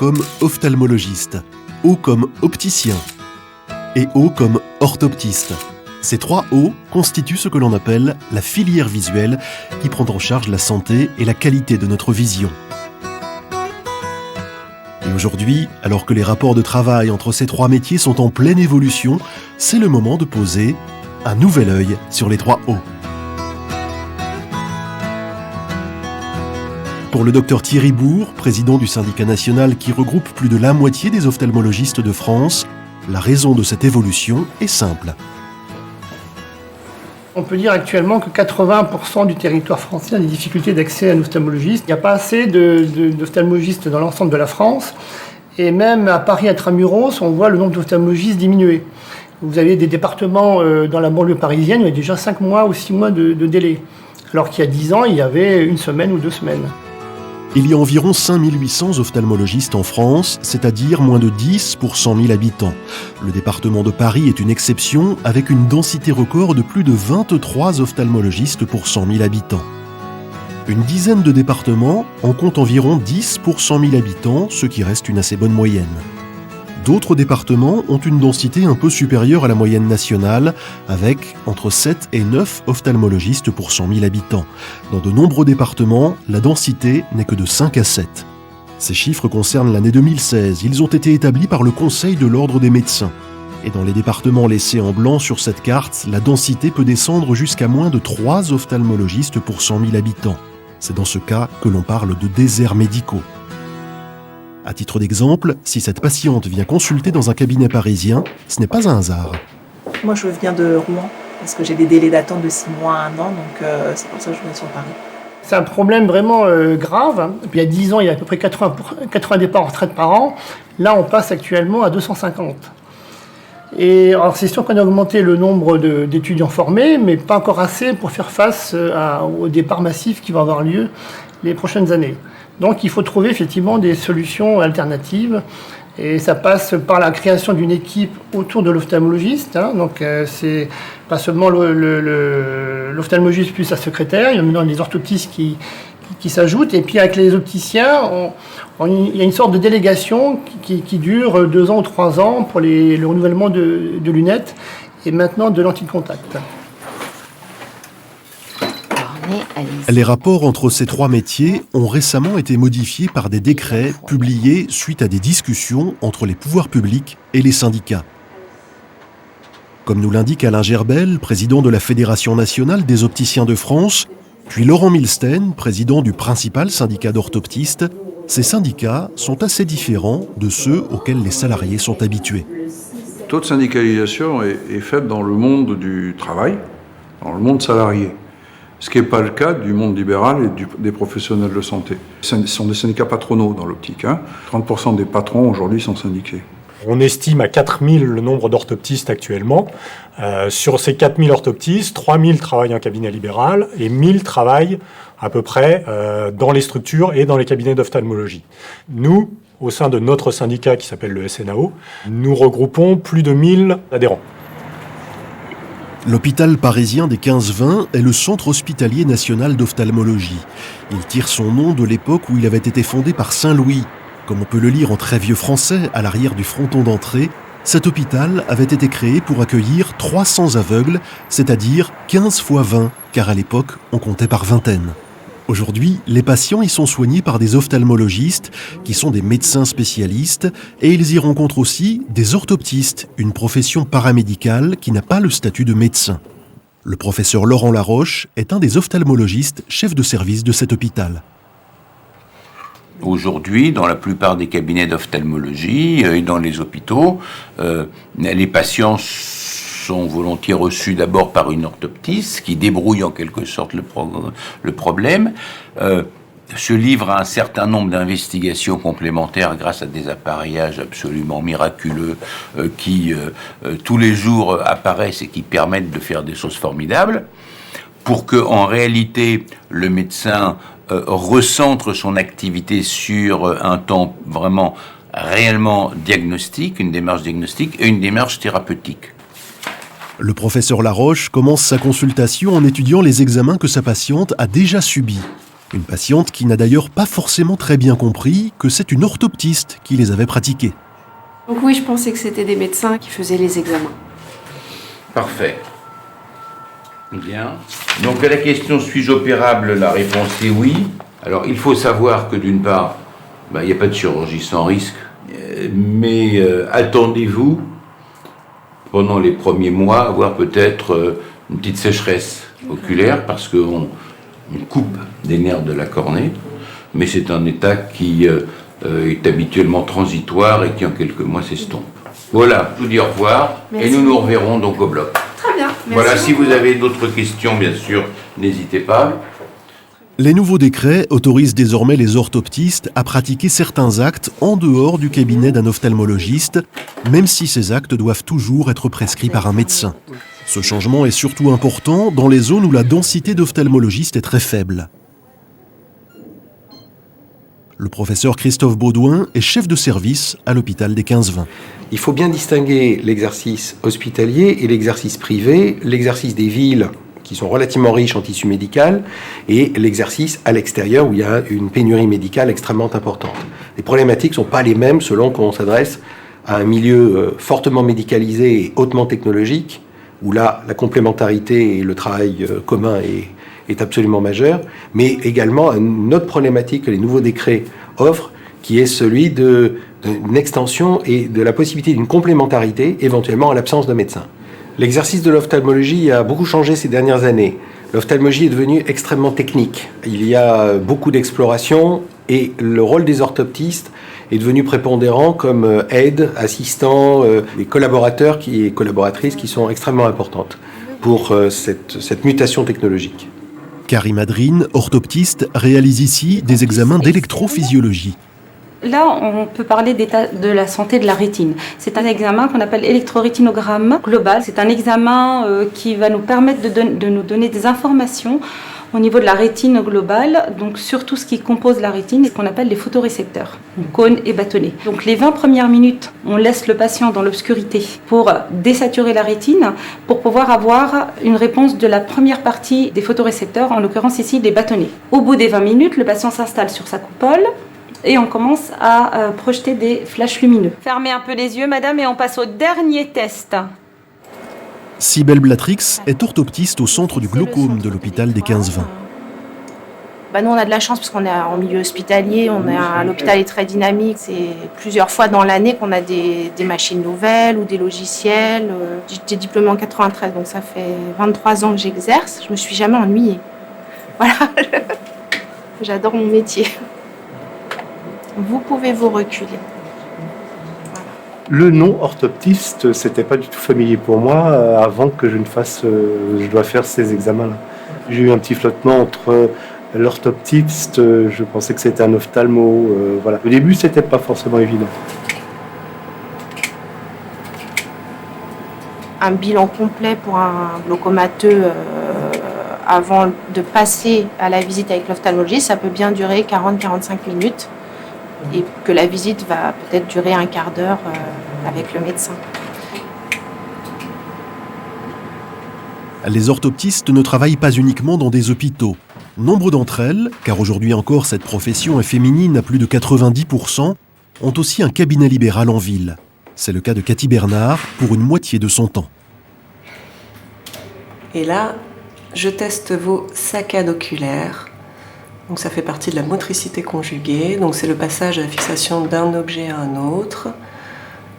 comme ophtalmologiste, O comme opticien et O comme orthoptiste. Ces 3 O constituent ce que l'on appelle la filière visuelle qui prend en charge la santé et la qualité de notre vision. Et aujourd'hui, alors que les rapports de travail entre ces 3 métiers sont en pleine évolution, c'est le moment de poser un nouvel œil sur les 3 O. Pour le docteur Thierry Bourg, président du syndicat national qui regroupe plus de la moitié des ophtalmologistes de France, la raison de cette évolution est simple. On peut dire actuellement que 80% du territoire français a des difficultés d'accès à un ophtalmologiste. Il n'y a pas assez d'ophtalmologistes dans l'ensemble de la France. Et même à Paris intramuros, on voit le nombre d'ophtalmologistes diminuer. Vous avez des départements dans la banlieue parisienne, il y a déjà 5 mois ou 6 mois de délai. Alors qu'il y a 10 ans, il y avait 1 semaine ou 2 semaines. Il y a environ 5800 ophtalmologistes en France, c'est-à-dire moins de 10 pour 100 000 habitants. Le département de Paris est une exception, avec une densité record de plus de 23 ophtalmologistes pour 100 000 habitants. Une dizaine de départements en comptent environ 10 pour 100 000 habitants, ce qui reste une assez bonne moyenne. D'autres départements ont une densité un peu supérieure à la moyenne nationale, avec entre 7 et 9 ophtalmologistes pour 100 000 habitants. Dans de nombreux départements, la densité n'est que de 5 à 7. Ces chiffres concernent l'année 2016. Ils ont été établis par le Conseil de l'Ordre des médecins. Et dans les départements laissés en blanc sur cette carte, la densité peut descendre jusqu'à moins de 3 ophtalmologistes pour 100 000 habitants. C'est dans ce cas que l'on parle de déserts médicaux. À titre d'exemple, si cette patiente vient consulter dans un cabinet parisien, ce n'est pas un hasard. Moi, je viens de Rouen, parce que j'ai des délais d'attente de 6 mois à 1 an, donc c'est pour ça que je viens sur Paris. C'est un problème vraiment grave. Il y a 10 ans, il y a à peu près 80 départs en retraite par an. Là, on passe actuellement à 250. Et alors, c'est sûr qu'on a augmenté le nombre d'étudiants formés, mais pas encore assez pour faire face au départ massif qui va avoir lieu les prochaines années. Donc il faut trouver effectivement des solutions alternatives et ça passe par la création d'une équipe autour de l'ophtalmologiste. Donc c'est pas seulement l'ophtalmologiste plus sa secrétaire, il y a maintenant des orthoptistes qui s'ajoutent et puis avec les opticiens, il y a une sorte de délégation qui dure 2 ans ou 3 ans pour le renouvellement de lunettes et maintenant de lentilles de contact. Les rapports entre ces 3 métiers ont récemment été modifiés par des décrets publiés suite à des discussions entre les pouvoirs publics et les syndicats. Comme nous l'indique Alain Gerbel, président de la Fédération nationale des opticiens de France, puis Laurent Milsten, président du principal syndicat d'orthoptistes, ces syndicats sont assez différents de ceux auxquels les salariés sont habitués. Le taux de syndicalisation est faible dans le monde du travail, dans le monde salarié. Ce qui n'est pas le cas du monde libéral et des professionnels de santé. Ce sont des syndicats patronaux dans l'optique. 30% des patrons aujourd'hui sont syndiqués. On estime à 4000 le nombre d'orthoptistes actuellement. Sur ces 4000 orthoptistes, 3000 travaillent en cabinet libéral et 1000 travaillent à peu près dans les structures et dans les cabinets d'ophtalmologie. Nous, au sein de notre syndicat qui s'appelle le SNAO, nous regroupons plus de 1000 adhérents. L'hôpital parisien des 15-20 est le centre hospitalier national d'ophtalmologie. Il tire son nom de l'époque où il avait été fondé par Saint-Louis. Comme on peut le lire en très vieux français à l'arrière du fronton d'entrée, cet hôpital avait été créé pour accueillir 300 aveugles, c'est-à-dire 15 fois 20, car à l'époque, on comptait par vingtaines. Aujourd'hui, les patients y sont soignés par des ophtalmologistes, qui sont des médecins spécialistes, et ils y rencontrent aussi des orthoptistes, une profession paramédicale qui n'a pas le statut de médecin. Le professeur Laurent Laroche est un des ophtalmologistes chefs de service de cet hôpital. Aujourd'hui, dans la plupart des cabinets d'ophtalmologie et dans les hôpitaux, les patients sont volontiers reçus d'abord par une orthoptiste qui débrouille en quelque sorte le problème, se livre à un certain nombre d'investigations complémentaires grâce à des appareillages absolument miraculeux qui tous les jours apparaissent et qui permettent de faire des choses formidables, pour que en réalité le médecin recentre son activité sur un temps vraiment réellement diagnostique, une démarche diagnostique et une démarche thérapeutique. Le professeur Laroche commence sa consultation en étudiant les examens que sa patiente a déjà subis. Une patiente qui n'a d'ailleurs pas forcément très bien compris que c'est une orthoptiste qui les avait pratiqués. Donc oui, je pensais que c'était des médecins qui faisaient les examens. Parfait. Bien. Donc à la question suis-je opérable, la réponse est oui. Alors il faut savoir que d'une part, il n'y a pas de chirurgie sans risque, mais attendez-vous pendant les premiers mois à avoir peut-être une petite sécheresse oculaire parce qu'on coupe des nerfs de la cornée, mais c'est un état qui est habituellement transitoire et qui en quelques mois s'estompe. Voilà, je vous dis au revoir. Merci. Et nous reverrons donc au bloc. Très bien. Merci voilà, beaucoup. Si vous avez d'autres questions, bien sûr, n'hésitez pas. Les nouveaux décrets autorisent désormais les orthoptistes à pratiquer certains actes en dehors du cabinet d'un ophtalmologiste, même si ces actes doivent toujours être prescrits par un médecin. Ce changement est surtout important dans les zones où la densité d'ophtalmologistes est très faible. Le professeur Christophe Baudouin est chef de service à l'hôpital des 15-20. Il faut bien distinguer l'exercice hospitalier et l'exercice privé, l'exercice des villes qui sont relativement riches en tissu médical et l'exercice à l'extérieur où il y a une pénurie médicale extrêmement importante. Les problématiques ne sont pas les mêmes selon qu'on s'adresse à un milieu fortement médicalisé et hautement technologique où là, la complémentarité et le travail commun est absolument majeur, mais également une autre problématique que les nouveaux décrets offrent, qui est celui d'une extension et de la possibilité d'une complémentarité, éventuellement en l'absence d'un médecin. L'exercice de l'ophtalmologie a beaucoup changé ces dernières années. L'ophtalmologie est devenue extrêmement technique. Il y a beaucoup d'exploration et le rôle des orthoptistes est devenu prépondérant comme aide, assistant, des collaborateurs et collaboratrices qui sont extrêmement importantes pour cette mutation technologique. Karim Adrine, orthoptiste, réalise ici des examens d'électrophysiologie. Là, on peut parler d'état de la santé de la rétine. C'est un examen qu'on appelle électrorétinogramme global. C'est un examen qui va nous permettre de nous donner des informations au niveau de la rétine globale, donc sur tout ce qui compose la rétine, ce qu'on appelle les photorécepteurs, cônes et bâtonnets. Donc les 20 premières minutes, on laisse le patient dans l'obscurité pour désaturer la rétine, pour pouvoir avoir une réponse de la première partie des photorécepteurs, en l'occurrence ici des bâtonnets. Au bout des 20 minutes, le patient s'installe sur sa coupole et on commence à projeter des flashs lumineux. Fermez un peu les yeux, madame, et on passe au dernier test. Cybèle Blatrix est orthoptiste au centre du glaucome de l'hôpital des 15-20. Nous, on a de la chance parce qu'on est en milieu hospitalier, l'hôpital est très dynamique. C'est plusieurs fois dans l'année qu'on a des machines nouvelles ou des logiciels. J'étais diplômée en 93, donc ça fait 23 ans que j'exerce. Je me suis jamais ennuyée. Voilà, j'adore mon métier. Vous pouvez vous reculer. Le nom orthoptiste, c'était pas du tout familier pour moi avant que je dois faire ces examens-là. J'ai eu un petit flottement entre l'orthoptiste, je pensais que c'était un ophtalmo, voilà. Au début, c'était pas forcément évident. Un bilan complet pour un glaucomateux avant de passer à la visite avec l'ophtalmologiste, ça peut bien durer 40-45 minutes. Et que la visite va peut-être durer un quart d'heure avec le médecin. Les orthoptistes ne travaillent pas uniquement dans des hôpitaux. Nombre d'entre elles, car aujourd'hui encore cette profession est féminine à plus de 90%, ont aussi un cabinet libéral en ville. C'est le cas de Cathy Bernard pour une moitié de son temps. Et là, je teste vos saccades oculaires. Donc ça fait partie de la motricité conjuguée, donc c'est le passage à la fixation d'un objet à un autre,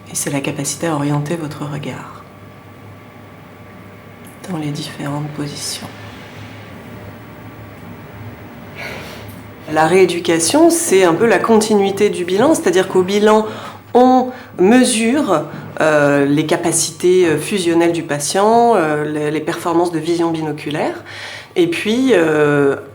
et c'est la capacité à orienter votre regard dans les différentes positions. La rééducation, c'est un peu la continuité du bilan, c'est-à-dire qu'au bilan, on mesure les capacités fusionnelles du patient, les performances de vision binoculaire, et puis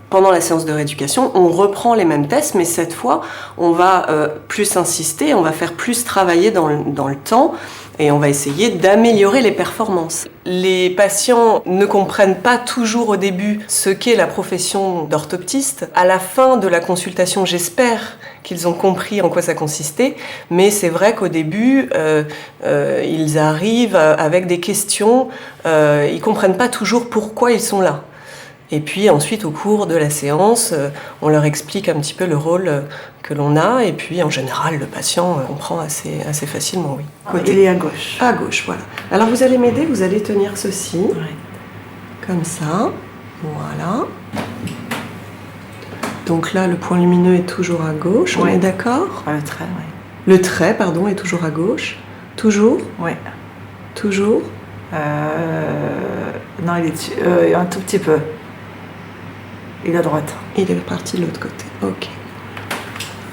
pendant la séance de rééducation, on reprend les mêmes tests, mais cette fois, on va plus insister, on va faire plus travailler dans le temps et on va essayer d'améliorer les performances. Les patients ne comprennent pas toujours au début ce qu'est la profession d'orthoptiste. À la fin de la consultation, j'espère qu'ils ont compris en quoi ça consistait, mais c'est vrai qu'au début, ils arrivent avec des questions, ils ne comprennent pas toujours pourquoi ils sont là. Et puis ensuite, au cours de la séance, on leur explique un petit peu le rôle que l'on a. Et puis, en général, le patient comprend assez facilement, oui. Il est à gauche. À gauche, voilà. Alors, vous allez m'aider, vous allez tenir ceci. Ouais. Comme ça. Voilà. Donc là, le point lumineux est toujours à gauche, on est d'accord ? Le trait, oui. Le trait, pardon, est toujours à gauche. Toujours ? Oui. Toujours ? Non, il est un tout petit peu. Il est à droite. Il est parti de l'autre côté. Ok.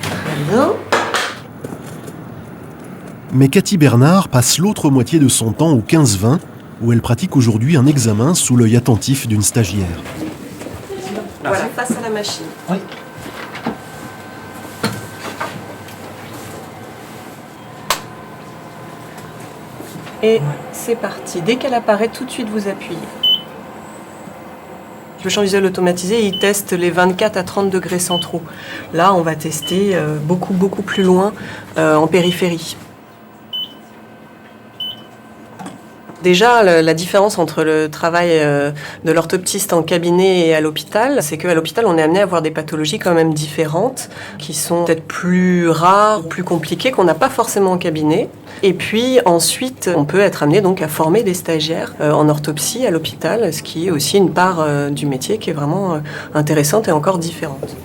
Très bien. Mais Cathy Bernard passe l'autre moitié de son temps au 15-20, où elle pratique aujourd'hui un examen sous l'œil attentif d'une stagiaire. Voilà, face à la machine. Oui. Et c'est parti. Dès qu'elle apparaît, tout de suite vous appuyez. Le champ visuel automatisé, il teste les 24 à 30 degrés centraux. Là, on va tester beaucoup plus loin en périphérie. Déjà, la différence entre le travail de l'orthoptiste en cabinet et à l'hôpital, c'est qu'à l'hôpital, on est amené à avoir des pathologies quand même différentes, qui sont peut-être plus rares, plus compliquées, qu'on n'a pas forcément en cabinet. Et puis ensuite, on peut être amené donc à former des stagiaires en orthopsie à l'hôpital, ce qui est aussi une part du métier qui est vraiment intéressante et encore différente.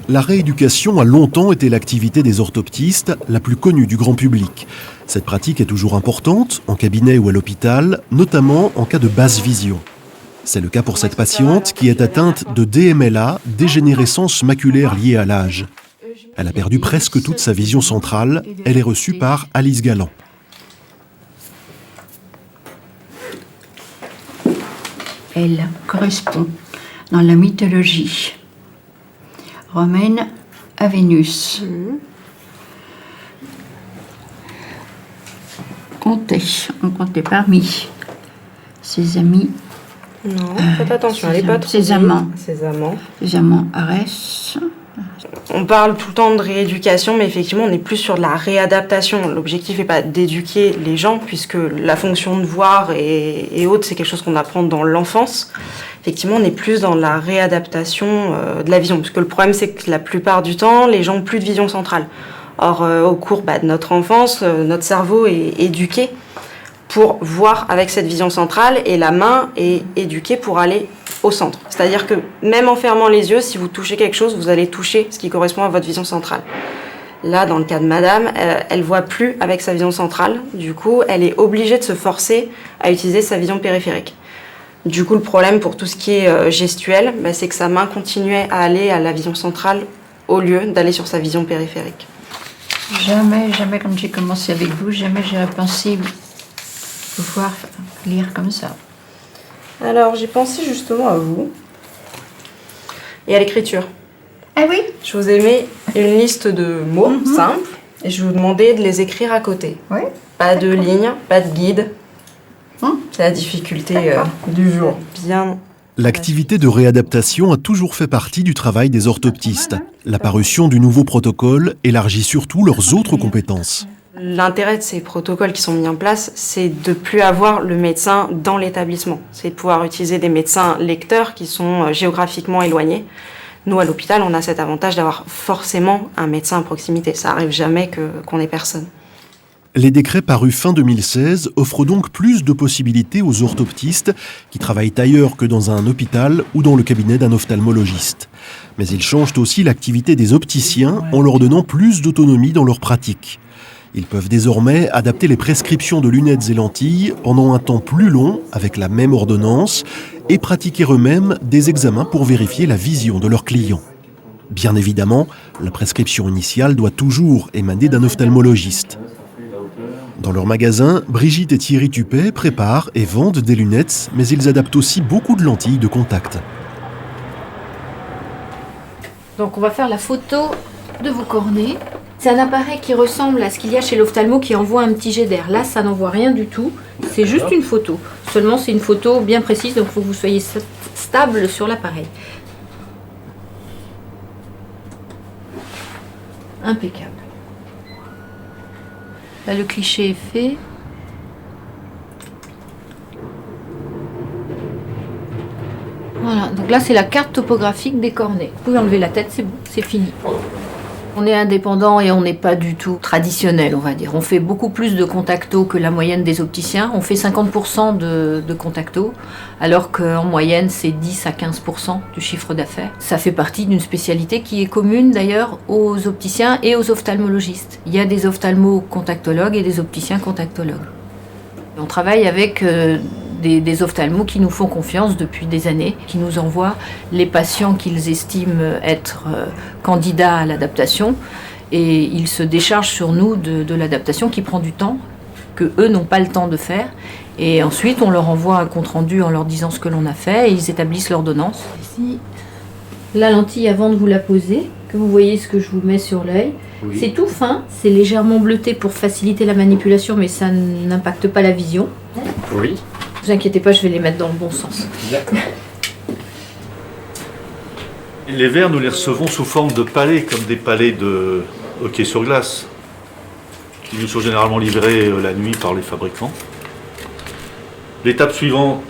La rééducation a longtemps été l'activité des orthoptistes la plus connue du grand public. Cette pratique est toujours importante, en cabinet ou à l'hôpital, notamment en cas de basse vision. C'est le cas pour cette patiente qui est atteinte de DMLA, dégénérescence maculaire liée à l'âge. Elle a perdu presque toute sa vision centrale. Elle est reçue par Alice Galland. Elle correspond dans la mythologie romaine à Vénus. On comptait parmi ses amis. Non, faites attention, elle n'est pas trop. Ses amants. Ses amants. Ses amants Arès. On parle tout le temps de rééducation, mais effectivement, on est plus sur de la réadaptation. L'objectif n'est pas d'éduquer les gens, puisque la fonction de voir et autres, c'est quelque chose qu'on apprend dans l'enfance. Effectivement, on est plus dans la réadaptation de la vision, parce que le problème, c'est que la plupart du temps, les gens n'ont plus de vision centrale. Or, au cours de notre enfance, notre cerveau est éduqué pour voir avec cette vision centrale, et la main est éduquée pour aller au centre. C'est-à-dire que même en fermant les yeux, si vous touchez quelque chose, vous allez toucher ce qui correspond à votre vision centrale. Là, dans le cas de madame, elle voit plus avec sa vision centrale. Du coup, elle est obligée de se forcer à utiliser sa vision périphérique. Du coup, le problème pour tout ce qui est gestuel, c'est que sa main continuait à aller à la vision centrale au lieu d'aller sur sa vision périphérique. Jamais, quand j'ai commencé avec vous, jamais j'aurais pensé pouvoir lire comme ça. Alors, j'ai pensé justement à vous et à l'écriture. Ah oui ? Je vous ai mis une liste de mots simples et je vais vous demander de les écrire à côté. Oui. Pas de ligne, pas de guide. C'est la difficulté du jour. Bien. L'activité de réadaptation a toujours fait partie du travail des orthoptistes. L'apparition du nouveau protocole élargit surtout leurs autres compétences. L'intérêt de ces protocoles qui sont mis en place, c'est de plus avoir le médecin dans l'établissement. C'est de pouvoir utiliser des médecins lecteurs qui sont géographiquement éloignés. Nous, à l'hôpital, on a cet avantage d'avoir forcément un médecin à proximité. Ça arrive jamais qu'on ait personne. Les décrets parus fin 2016 offrent donc plus de possibilités aux orthoptistes qui travaillent ailleurs que dans un hôpital ou dans le cabinet d'un ophtalmologiste. Mais ils changent aussi l'activité des opticiens en leur donnant plus d'autonomie dans leur pratique. Ils peuvent désormais adapter les prescriptions de lunettes et lentilles pendant un temps plus long avec la même ordonnance et pratiquer eux-mêmes des examens pour vérifier la vision de leurs clients. Bien évidemment, la prescription initiale doit toujours émaner d'un ophtalmologiste. Dans leur magasin, Brigitte et Thierry Tupet préparent et vendent des lunettes, mais ils adaptent aussi beaucoup de lentilles de contact. Donc on va faire la photo de vos cornets. C'est un appareil qui ressemble à ce qu'il y a chez l'ophtalmo qui envoie un petit jet d'air. Là, ça n'envoie rien du tout. C'est juste une photo. Seulement, c'est une photo bien précise, donc il faut que vous soyez stable sur l'appareil. Impeccable. Là, le cliché est fait. Voilà, donc là c'est la carte topographique des cornets. Vous pouvez enlever la tête, c'est bon, c'est fini. On est indépendant et on n'est pas du tout traditionnel, on va dire. On fait beaucoup plus de contacto que la moyenne des opticiens. On fait 50% de contacto, alors qu'en moyenne, c'est 10 à 15% du chiffre d'affaires. Ça fait partie d'une spécialité qui est commune d'ailleurs aux opticiens et aux ophtalmologistes. Il y a des ophtalmo-contactologues et des opticiens contactologues. On travaille avec des ophtalmos qui nous font confiance depuis des années, qui nous envoient les patients qu'ils estiment être candidats à l'adaptation et ils se déchargent sur nous de l'adaptation qui prend du temps, que eux n'ont pas le temps de faire. Et ensuite, on leur envoie un compte-rendu en leur disant ce que l'on a fait et ils établissent l'ordonnance. Ici, la lentille avant de vous la poser, que vous voyez ce que je vous mets sur l'œil. Oui. C'est tout fin, c'est légèrement bleuté pour faciliter la manipulation, mais ça n'impacte pas la vision. Oui. Ne vous inquiétez pas, je vais les mettre dans le bon sens. D'accord. Les verres, nous les recevons sous forme de palets, comme des palets de hockey sur glace, qui nous sont généralement livrés la nuit par les fabricants. L'étape suivante,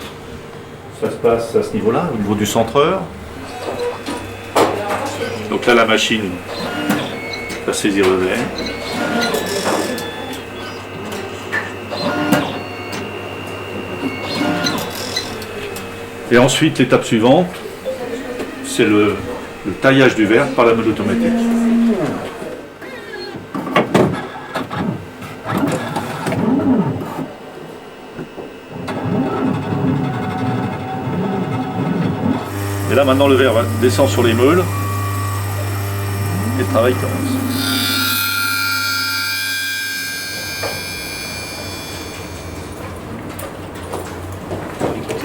ça se passe à ce niveau-là, au niveau du centreur. Donc là, la machine va saisir le verre. Et ensuite, l'étape suivante, c'est le taillage du verre par la mode automatique. Et là, maintenant, le verre descend sur les meules et le travail commence.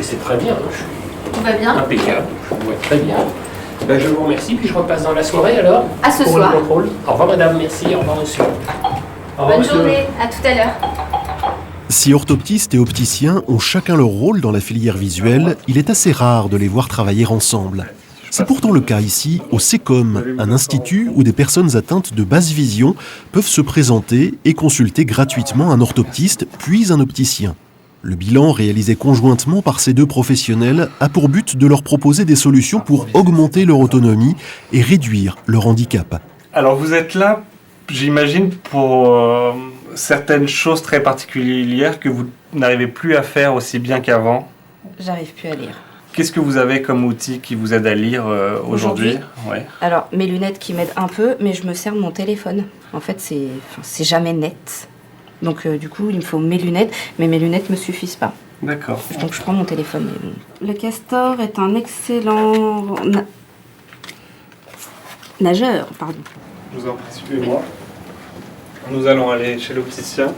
C'est très bien. Tout va bien? Impeccable. Ouais, très bien. Ben, je vous remercie, puis je repasse dans la soirée alors. À ce pour soir. Le contrôle. Au revoir madame, merci, au revoir monsieur. Au revoir, Bonne monsieur. journée, à tout à l'heure. Si orthoptistes et opticiens ont chacun leur rôle dans la filière visuelle, il est assez rare de les voir travailler ensemble. C'est pourtant le cas ici, au CECOM, un institut où des personnes atteintes de basse vision peuvent se présenter et consulter gratuitement un orthoptiste puis un opticien. Le bilan, réalisé conjointement par ces deux professionnels, a pour but de leur proposer des solutions pour augmenter leur autonomie et réduire leur handicap. Alors vous êtes là, j'imagine, pour certaines choses très particulières que vous n'arrivez plus à faire aussi bien qu'avant. J'arrive plus à lire. Qu'est-ce que vous avez comme outil qui vous aide à lire aujourd'hui? Ouais. Alors, mes lunettes qui m'aident un peu, mais je me sers de mon téléphone. En fait, c'est jamais net. Donc, du coup, il me faut mes lunettes, mais mes lunettes ne me suffisent pas. D'accord. Donc, je prends mon téléphone. Le castor est un excellent nageur, pardon. Je vous en prie, suivez-moi. Nous allons aller chez l'opticien.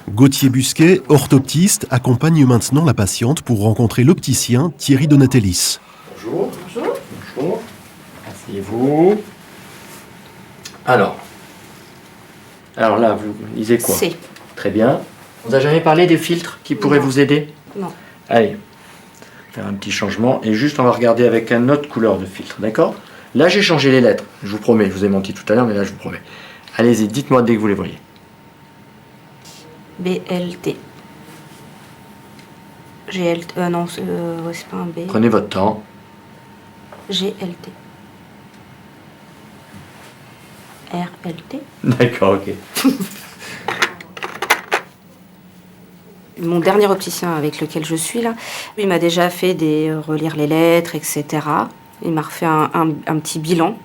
Gauthier Busquet, orthoptiste, accompagne maintenant la patiente pour rencontrer l'opticien Thierry Donatellis. Bonjour. Bonjour. Bonjour. Asseyez-vous. Alors là, vous lisez quoi? C. Très bien. On vous a jamais parlé des filtres qui pourraient vous aider? Non. Allez, faire un petit changement et juste on va regarder avec une autre couleur de filtre, d'accord? Là, j'ai changé les lettres, je vous promets, je vous ai menti tout à l'heure, mais là, je vous promets. Allez-y, dites-moi dès que vous les voyez. BLT. GLT. Non, c'est pas un B. Prenez votre temps. GLT. RLT. D'accord, ok. Mon dernier opticien avec lequel je suis là, il m'a déjà fait relire les lettres, etc. Il m'a refait un petit bilan,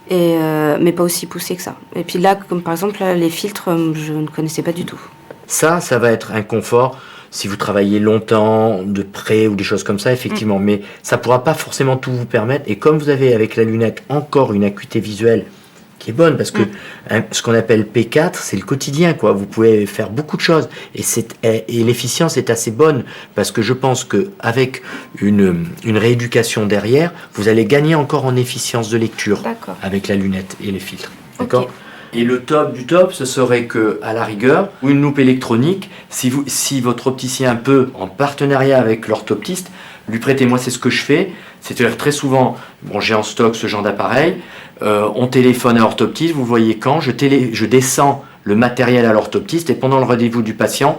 mais pas aussi poussé que ça. Et puis là, comme par exemple, là, les filtres, je ne connaissais pas du tout. Ça va être un confort si vous travaillez longtemps, de près ou des choses comme ça, effectivement. Mais ça pourra pas forcément tout vous permettre. Et comme vous avez avec la lunette encore une acuité visuelle qui est bonne, parce que ce qu'on appelle P4, c'est le quotidien, quoi. Vous pouvez faire beaucoup de choses. Et l'efficience est assez bonne, parce que je pense qu'avec une rééducation derrière, vous allez gagner encore en efficience de lecture avec la lunette et les filtres. D'accord ? Okay. Et le top du top, ce serait que, à la rigueur, une loupe électronique, si votre opticien peut, en partenariat avec l'orthoptiste, lui prêter, moi c'est ce que je fais, c'est-à-dire très souvent, bon, j'ai en stock ce genre d'appareil, on téléphone à l'orthoptiste, vous voyez quand, je descends le matériel à l'orthoptiste et pendant le rendez-vous du patient,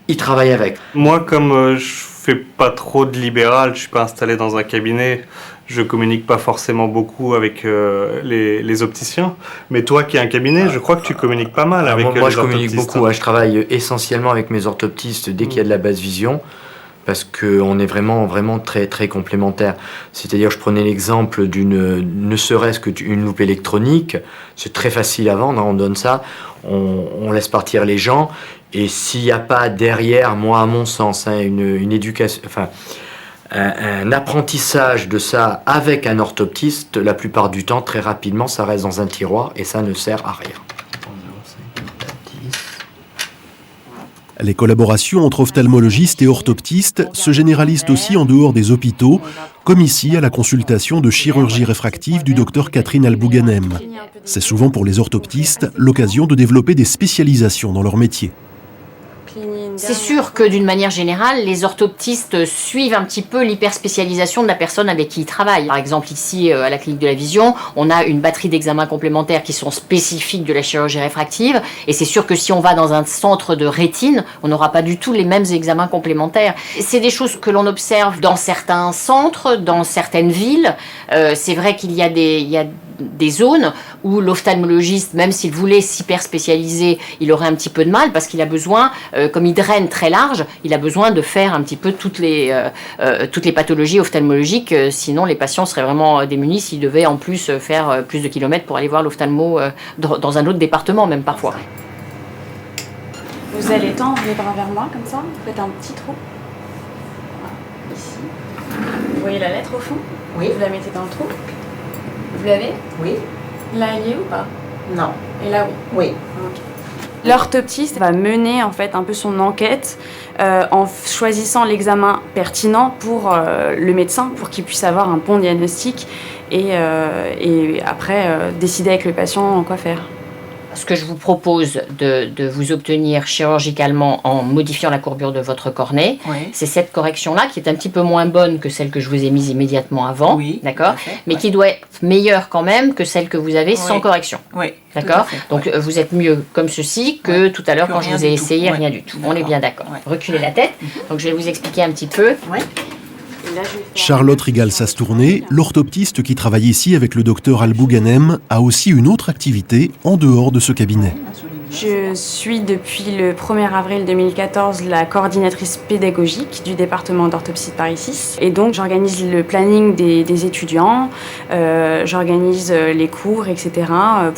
ils travaillent avec. Moi, comme je fais pas trop de libéral, je suis pas installé dans un cabinet, je communique pas forcément beaucoup avec les opticiens. Mais toi qui as un cabinet, je crois que tu communiques pas mal avec moi, les je communique orthoptistes. beaucoup. Je travaille essentiellement avec mes orthoptistes dès qu'il y a de la basse vision, parce qu'on est vraiment très, très complémentaires. C'est-à-dire, je prenais l'exemple ne serait-ce qu'une loupe électronique, c'est très facile à vendre, on donne ça, on laisse partir les gens, et s'il n'y a pas derrière, moi à mon sens, une éducation, enfin, un apprentissage de ça avec un orthoptiste, la plupart du temps, très rapidement, ça reste dans un tiroir, et ça ne sert à rien. Les collaborations entre ophtalmologistes et orthoptistes se généralisent aussi en dehors des hôpitaux, comme ici à la consultation de chirurgie réfractive du docteur Catherine Al-Bouganem. C'est souvent pour les orthoptistes l'occasion de développer des spécialisations dans leur métier. C'est sûr que d'une manière générale, les orthoptistes suivent un petit peu l'hyperspécialisation de la personne avec qui ils travaillent. Par exemple, ici, à la clinique de la vision, on a une batterie d'examens complémentaires qui sont spécifiques de la chirurgie réfractive. Et c'est sûr que si on va dans un centre de rétine, on n'aura pas du tout les mêmes examens complémentaires. C'est des choses que l'on observe dans certains centres, dans certaines villes. C'est vrai qu'il y a des zones où l'ophtalmologiste, même s'il voulait s'hyper spécialiser, il aurait un petit peu de mal parce qu'il a besoin, comme il draine très large, il a besoin de faire un petit peu toutes les pathologies ophtalmologiques, sinon les patients seraient vraiment démunis s'ils devaient en plus faire plus de kilomètres pour aller voir l'ophtalmo dans un autre département même parfois. Vous allez tendre les bras vers moi comme ça, vous faites un petit trou. Ici. Vous voyez la lettre au fond? Oui. Vous la mettez dans le trou. Vous l'avez? Oui. Là, il y est ou pas? Non. Et là, oui. Oui. Okay. L'orthoptiste va mener en fait un peu son enquête en choisissant l'examen pertinent pour le médecin pour qu'il puisse avoir un bon diagnostic et après décider avec le patient quoi faire. Ce que je vous propose de vous obtenir chirurgicalement en modifiant la courbure de votre cornée, c'est cette correction-là qui est un petit peu moins bonne que celle que je vous ai mise immédiatement avant, d'accord, mais qui doit être meilleure quand même que celle que vous avez sans correction. D'accord. Donc vous êtes mieux comme ceci que tout à l'heure quand je vous ai essayé rien du tout. On est bien d'accord. Reculez la tête. Donc je vais vous expliquer un petit peu. Charlotte Rigal-Sastourné, l'orthoptiste qui travaille ici avec le docteur Al-Bouganem, a aussi une autre activité en dehors de ce cabinet. Je suis depuis le 1er avril 2014 la coordinatrice pédagogique du département d'orthoptie de Paris 6. Et donc j'organise le planning des étudiants, j'organise les cours, etc.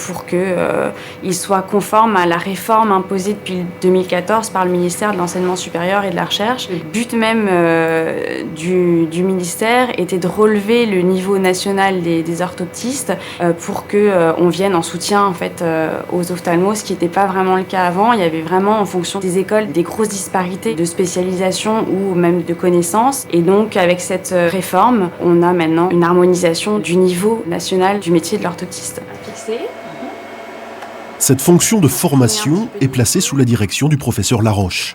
Pour qu'ils soient conformes à la réforme imposée depuis 2014 par le ministère de l'Enseignement supérieur et de la Recherche. Le but même du ministère était de relever le niveau national des orthoptistes pour qu'on vienne en soutien en fait, aux ophtalmos, ce qui n'était pas vraiment le cas avant. Il y avait vraiment, en fonction des écoles, des grosses disparités de spécialisation ou même de connaissances. Et donc, avec cette réforme, on a maintenant une harmonisation du niveau national du métier de l'orthoptiste. Cette fonction de formation est placée sous la direction du professeur Laroche.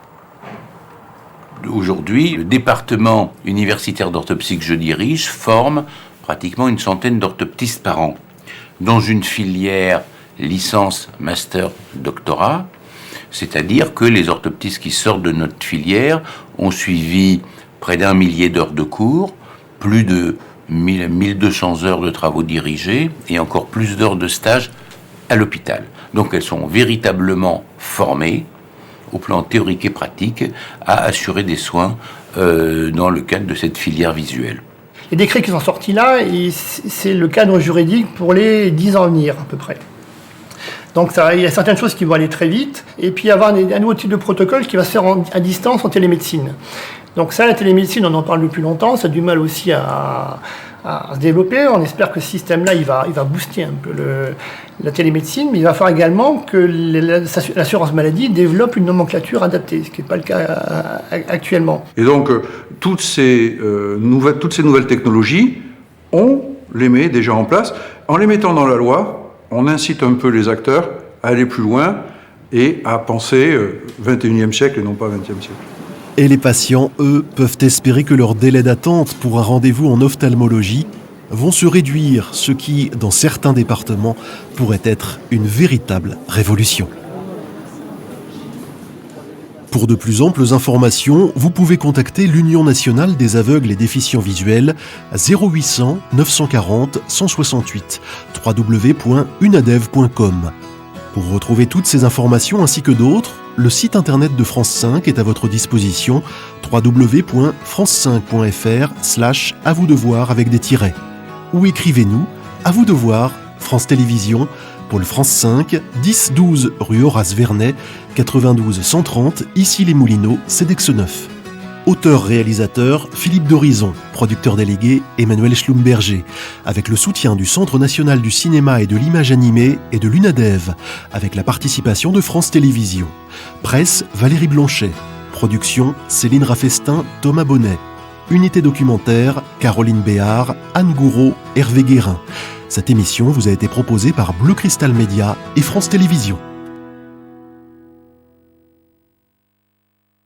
Aujourd'hui, le département universitaire d'orthoptie que je dirige forme pratiquement une centaine d'orthoptistes par an. Dans une filière licence, master, doctorat, c'est-à-dire que les orthoptistes qui sortent de notre filière ont suivi près d'1 millier d'heures de cours, plus de 1200 heures de travaux dirigés et encore plus d'heures de stage à l'hôpital. Donc elles sont véritablement formées au plan théorique et pratique à assurer des soins dans le cadre de cette filière visuelle. Les décrets qui sont sortis là, c'est le cadre juridique pour les 10 ans à venir à peu près. Donc il y a certaines choses qui vont aller très vite, et puis il y avoir un nouveau type de protocole qui va se faire à distance en télémédecine. Donc ça, la télémédecine, on en parle depuis longtemps, ça a du mal aussi à se développer. On espère que ce système-là, il va booster un peu la télémédecine, mais il va falloir également que l'assurance maladie développe une nomenclature adaptée, ce qui n'est pas le cas actuellement. Et donc, toutes ces nouvelles technologies, on les met déjà en place. En les mettant dans la loi, on incite un peu les acteurs à aller plus loin et à penser 21e siècle et non pas 20e siècle. Et les patients, eux, peuvent espérer que leur délai d'attente pour un rendez-vous en ophtalmologie vont se réduire, ce qui, dans certains départements, pourrait être une véritable révolution. Pour de plus amples informations, vous pouvez contacter l'Union nationale des aveugles et déficients visuels à 0800 940 168 www.unadev.com. Pour retrouver toutes ces informations ainsi que d'autres, le site internet de France 5 est à votre disposition, www.france5.fr/à vous de voir avec des tirets. Ou écrivez-nous à vous de voir, France Télévisions, Pôle France 5, 10-12 rue Horace Vernet, 92 130, Issy-les-Moulineaux, Cedex-9. Auteur-réalisateur, Philippe Dorizon. Producteur délégué, Emmanuel Schlumberger. Avec le soutien du Centre national du cinéma et de l'image animée et de l'UNADEV. Avec la participation de France Télévisions. Presse, Valérie Blanchet. Production, Céline Raffestin, Thomas Bonnet. Unité documentaire, Caroline Béard, Anne Gouraud, Hervé Guérin. Cette émission vous a été proposée par Bleu Cristal Média et France Télévisions.